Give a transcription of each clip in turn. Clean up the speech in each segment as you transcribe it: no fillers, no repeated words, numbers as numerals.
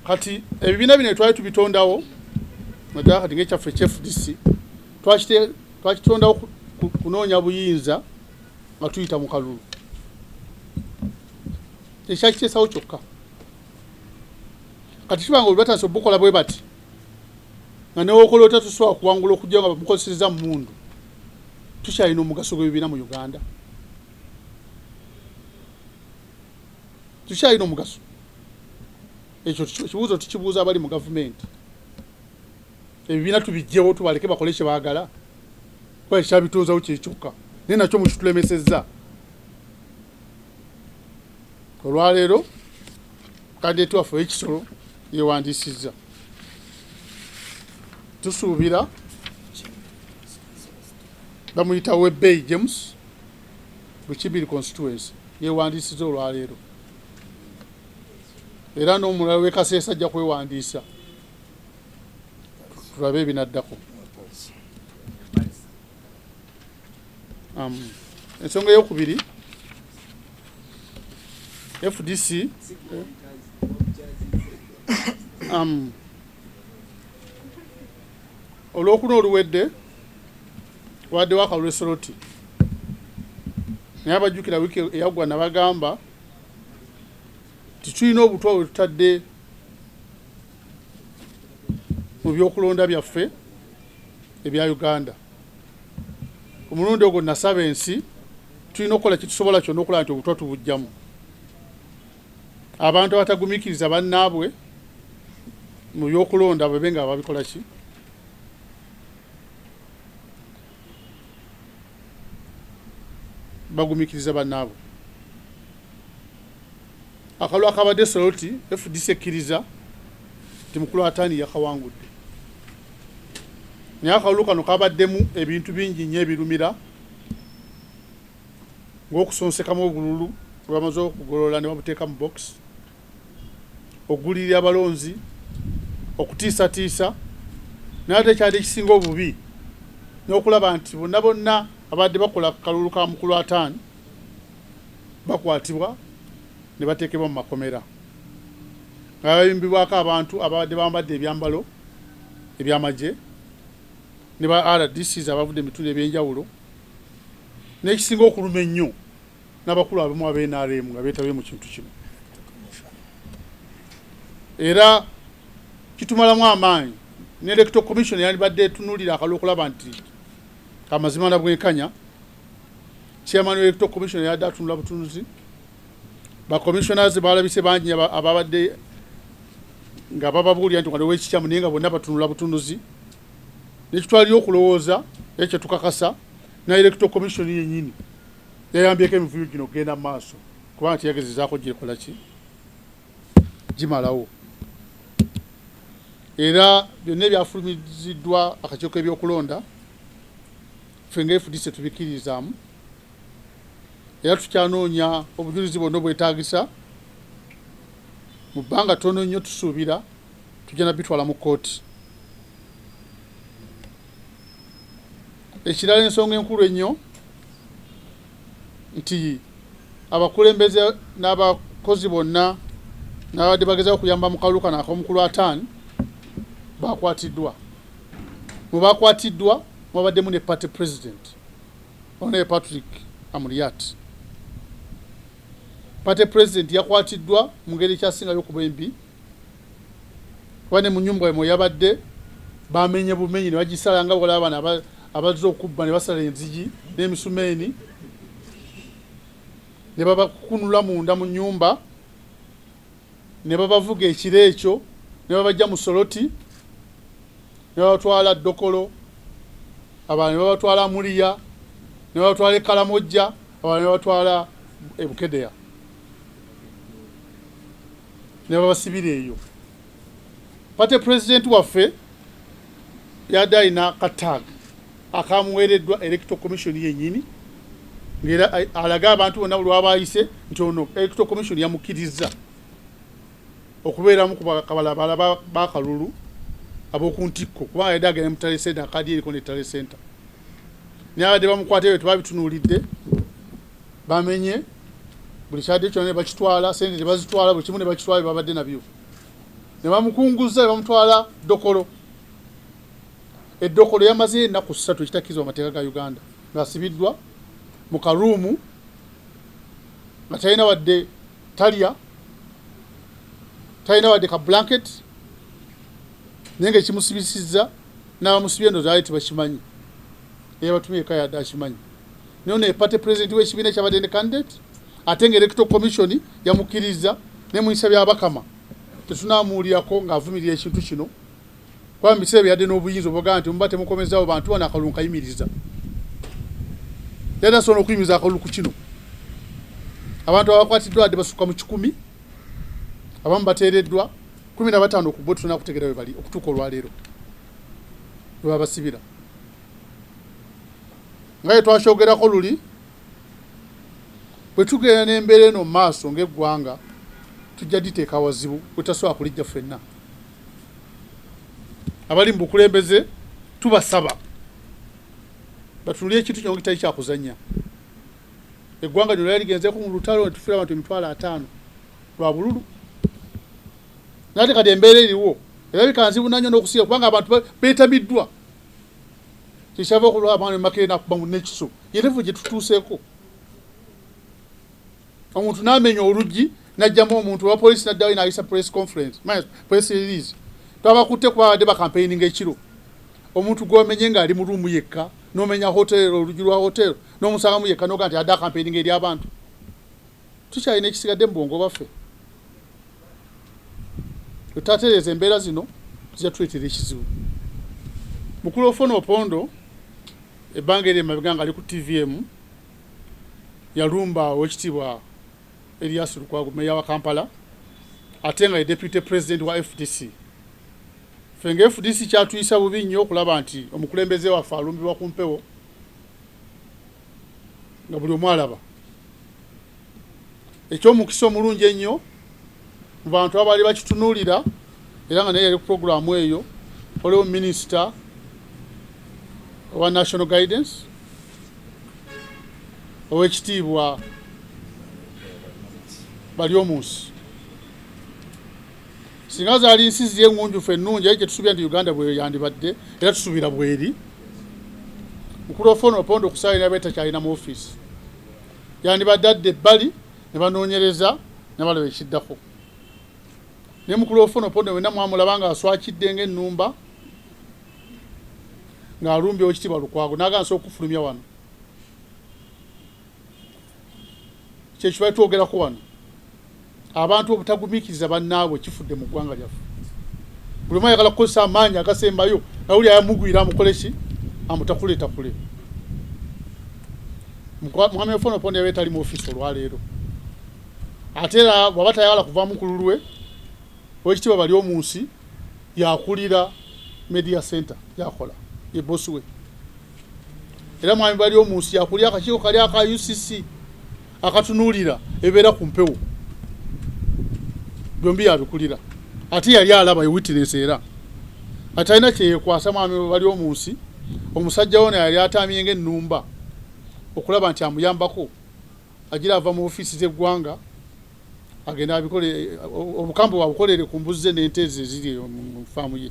kati ebibiina bino twali tubitondawo naddala kati ng'ekyaffe FDC twakitondawo kunoonya buyinza nga tuyita mu kalulu ekyakiteesawo kyokka kati kibanga oli batandise obukola bwe bati nga newokola otatusobola kuwangula okujja nga bamukozeseza mu mundu tukyalina omugaso gw'ebibiina mu Uganda tukyalina omugaso ekyo kibuuzo tukibuuza abali mu gavumenti ebibiina tubijjewo tubaleke bakole kye baagala kuba ekyabitonzawo kyekyokka naye nakyo mukitulemesezza olwaleero kandideti waffe w'ekisolo yewandiisizza tusuubira bamuyita yabye James Bukibiri constituency yewandiisizza olwaleero era n'omulala w'Ekaseesa ajja kwewandiisa tulabe ebinaddako ensonga eyokubiri FDC olwokuna oluwedde waddewo akalulu Soroti naye abajjukira wiiki eyaggwa nabagamba titulina obutwa bwe tutadde mu byokulonda byaffe ebya Uganda omulundi ogwo nasaba ensi tulina okukola kitusobola kyonna okulaba nti obutwa tubujjamu abantu abatagumiikiriza bannaabwe mu byokulonda bwebe nga babikola ki bagumiikiriza bannaabwe akalulu akabadde Soroti FDC ekkiriza nti mukulu wa taani yakawangudde naye akalulu kano kabaddemu ebintu bingi nnyo ebirumira ng'okusonsekamu obululu bwe bamaze okugolola ne babuteeka mu box okugulirira abalonzi okutiisatiisa naye ate ekyali ekisinga obubi n'okulaba nti bonna bonna abadde bakola kalulu ka mukulu wa taani bakwatibwa ne bateekebwa mu makomera nga bayimbibwako abantu abadde bambadde ebyambalo ebyamagye ne ba RDCs abavudde emituli ebyenjawulo n'ekisinga okuluma ennyo n'abakulu abamu ab'NRM nga beetabye mu kintu kino era kitumalamu amaanyi ne Electoral Commission yandibadde etunuulira akalulu okulaba nti amazima na bwenkanya chairman wa Electoral Commission yadde atunula butunuzi ba commissioners balabise bangi ababadde nga bababuulira nti waliwo ekikyamu naye nga bonna batunula butunuzi nekitwalira okulowooza ekyo tukakasa na Electoral Commission yennyini yayambyeko emivuyo gino okugenda mu maaso kubanga teyagezezaako gyekola ki gimalawo era byonna ebyafulumiziddwa akakiiko k'ebyokulonda ffe nga FDC tubikkiririzaamu era tukyanoonya obujulizi bwonna obwetaagisa mu bbanga ttono nnyo tusuubira tujja nabitwala mu kkooti ekirala ensonga enkulu ennyo nti abakulembeze n'abakozi bonna n'abadde bagezaho okuyamba mu kalulu kano ak'omukulu wa taani bakwatiddwa mu bakwatiddwa mwabaddemu ne party president Honorable Patrick Amuriat party president yakwatiddwa mu ngeri ekyasingayo okuba embi kuba ne mu nnyumba emwe yabadde bamenye bumenyi ne bagisala nga bwolaba abana abazze okubba ne basala enzigi n'emisumeeni ne babakunula munda mu nnyumba ne babavuga ekiro ekyo ne babajja mu Soroti ne babatwala Ddokolo abantu ne babatwala Muliya ne babatwala Kalamojja abantu ne babatwala Bukedeya ne babasibira eyo party president waffe yadde alina kataaga akamuweereddwa Electoral Commission yennyini ng'era alaga abantu bonna buli wabayise nti ono Electoral Commission yamukkiriza okubeeramu ku bakabalabala b'akalulu ab'oku ntikko kubanga yadde agenda mu Tale Center akaadi eriko ne Tale Center naye abadde bamukwata ebyo tebabitunuulidde bamenye buli kyadde kyonna ne bakitwala sente ne bazitwala buli kimu ne bakitwala babadde nabyo ne bamukunguza ne bamutwala Dokolo. Eddokolo yamaze ennaku 3 ekitakkizwa amateeka ga Uganda ng'asibiddwa mu karuumu nga talina wadde talya, talina wadde ka blanket, naye ng'ekimusibisizza n'abamusibye ndo zaali tebakimanyi, naye batumye eka yadde akimanyi. Naye ono ye party president w'ekibiina ekyabadde ne candidate, ate ng'electoral commission yamukkiriza ne mu nsa by'Abakama tetunaamuwulirako ng'avumirira ekintu kino. Kwa biseera byadde n'obuyinza obugamba nti muba temukomezaawo bantu bano akalulu nkayimiriza. Yadde asobola okuyimiriza akalulu ku kino. Abantu abakwatiddwa wadde basukka mu 100, abamu bateereddwa 15 ku bo tulina kutegeera we bali okutuuka olwaleero we babasibira. Nga twakyogerako luli, bwe tugenda n'embeera eno mu maaso ng'eggwanga tujja diteeka wazibu bwetasobola kulijja ffenna. Abali mu bukulembeze tubasaba batunuulire ekintu kino kitali kyakuzannya. Eggwanga lino lyali ligenzeeko mu lutalo ne tufiira abantu 5,000 lwa bululu. Nate kati embeera eriwo erabika nzibu nnyo n'okusinga kubanga abantu beetamiddwa. Kikyava okulwa abaana Makerere n'akuba mu n'ekiso. Yerevu gye tutuuseeko. Omuntu n'amenya oluggi n'ajjamu omuntu wa poliisi n'addayo n'ayisa press conference, press release. Twabakutte kuba badde bakampeyini ng'ekiro. Omuntu gw'omenye ng'ali mu ruumu yekka, n'omenya hotel, oluggi lwa hotel, n'omusangamu yekka n'oga nti adde akampeyini eri abantu. Tukyalina ekisigadde mu bwongo bwaffe. Tutatereeza embeera zino zijja tuleetera ekizibu. Mukulu Ofono Opondo ebbanga eri emabega ng'ali ku TVM yalumba Oweekitiibwa Erias Lukwago, meya wa Kampala, ate nga ye deputy president wa FDC. Fenga FDC kyatuyisa bubi nnyo okulaba nti omukulembeze waffe alumbibwa ku mpewo nga buli omu alaba. Ekyomukisa omulungi ennyo mu bantu abaali bakitunuulira era nga naye yali ku puroguramu eyo, waliwo minisita owa national guidance Oweekitiibwa Balyomunsi. Singa zaali nsi ziri engunjufu ennungi aye kyetusubira nti Uganda bwe yandibadde era tusuubira bweri. Mukulu Ofono Opondo okusaalira beeta kyalina mu ofiisi yandibadde adde ebbali ne banoonyereza ne balaba ekiddako. Naye Mukulu Ofono Opondo wenna mwamulaba nga aswakidde ng'ennumba ng'alumbye Oweekitiibwa Lukwago n'agamba nsobola okufulumya wano. Kyekyo bali twogerako wano. Abantu obutagumiikiriza bannaabwe kifudde mu ggwanga lyaffe. Buli omu ayagala kukozesa amaanyi agasembayo nawuli ayamugwira amukole ki amutakuleetakule. Mwami Ofono Opondo yabeera tali mu ofiisi olwaleero. Ate era bw'aba tayagala kuvaamu ku lulwe, Oweekitiibwa Balyomunsi yakulira media center yakola ye bosi we. Era mwami Balyomunsi yakulira akakiiko kali aka UCC akatunuulira ebeera ku mpewo. Byombi yabikulira. Ate yali alaba ye witness era. Atalina kyeyekwasa mwami Balyomunsi, omusajja ono yali atamye ng'ennumba okulaba nti amuyambako agira ava mu ofiisi z'eggwanga agenda abikole obukambe bwabukolere ku mbuzi ze n'ente ze ziri mu faamu ye.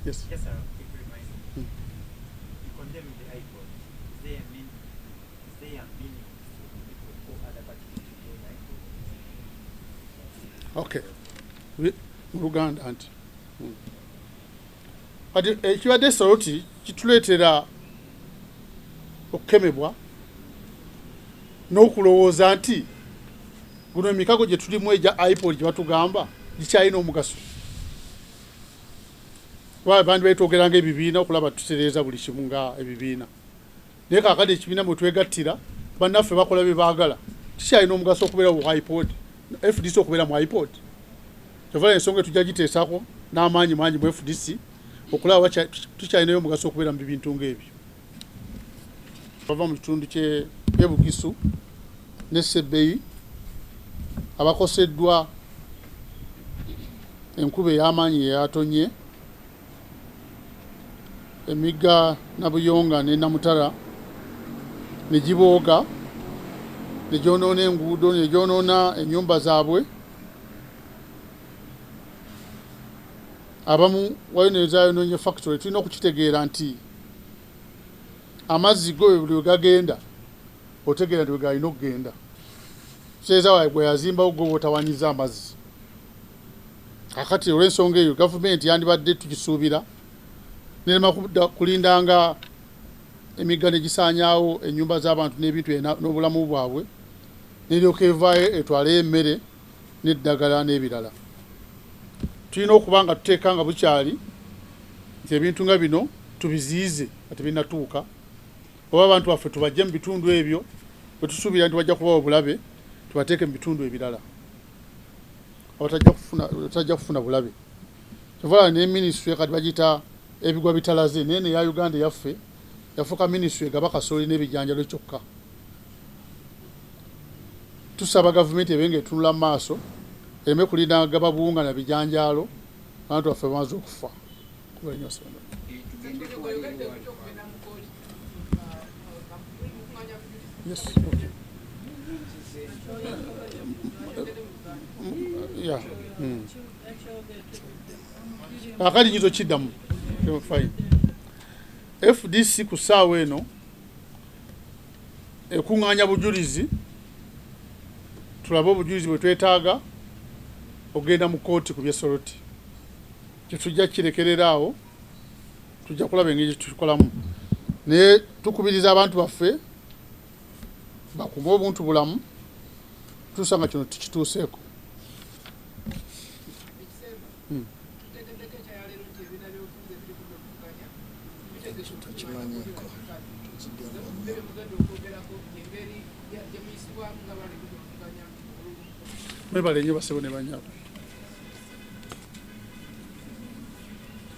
Yes. Yes, sir. If you remind me, you condemn the High Court. Is there a meaning for other parties to join the High Court? Okay. Mu Luganda anti. Kati ekibadde Soroti kituleetera okukemebwa n'okulowooza nti guno emikago gye tulimu egya IPOD gye batugamba gikyalina omugaso. Abantu betwogeranga ebibiina okulaba tutereeza buli kimu nga ebibiina. Naye kaakati ekibiina mwe twegattira bannaffe bakola bye baagala kikyalina omugaso okubeera mu IPOD, FDC okubeera mu IPOD. Kyovala ensonga tujja giteesako n'amaanyi mangi mu FDC okulaba tukyalinayo omugaso okubeera mu bintu ng'ebyo. Bava mu kitundu ky'Ebugisu ne Sebbeyi abakoseddwa enkuba ey'amaanyi eyatonye emigga Nabuyonga ne Namutala ne gibooga ne gyonoona enguudo, ne gyonoona ennyumba zaabwe. Abamu wayonoonye factory. Tulina okukitegeera nti amazzi go buli we gagenda otegeera nti we galina okugenda. Kyeza bwe yazimbawo go bw'otawanyiza amazzi. Kakati olw'ensonga eyo gavumenti yandibadde tukisuubira nerema kulindanga emigga ne gisaanyaawo ennyumba z'abantu n'ebintu n'obulamu bwabwe, n'eryoka evaayo etwaleyo emmere n'eddagala n'ebirala. Tulina okuba nga tuteeka nga bukyali nti ebintu nga bino tubiziyize nga tebinnatuuka, oba abantu baffe tubajje mu bitundu ebyo bwe tusuubira nti bajja kubawa obulabe, tubateeke mu bitundu ebirala abatajja kufuna bulabe. Kyovala ne minisitule kati bagiyita ebigwa bitalaze, naye neya Uganda yaffe yafuuka minisitule egaba kasooli n'ebijanjalo kyokka. Tusaba gavumenti ebe ng'etunula mu maaso, ereme kulinda gaba buwunga na bijanjalo abantu baffe bamaze okufa. Yes. Okay. Yeah. Akali nyizo kiddamu. Fine. FDC ku ssaawa eno ekuŋŋaanya bujulizi, tulabe obujulizi bwe twetaaga ogenda mu kooti ku bya Soroti. Tetujja kirekerera awo, tujja kulaba engeri tukolamu. Naye tukubiriza abantu baffe bakume obuntu bulamu, tusanga kino tukituuseeko. Mwebale nnyo basebo ne banyaabo.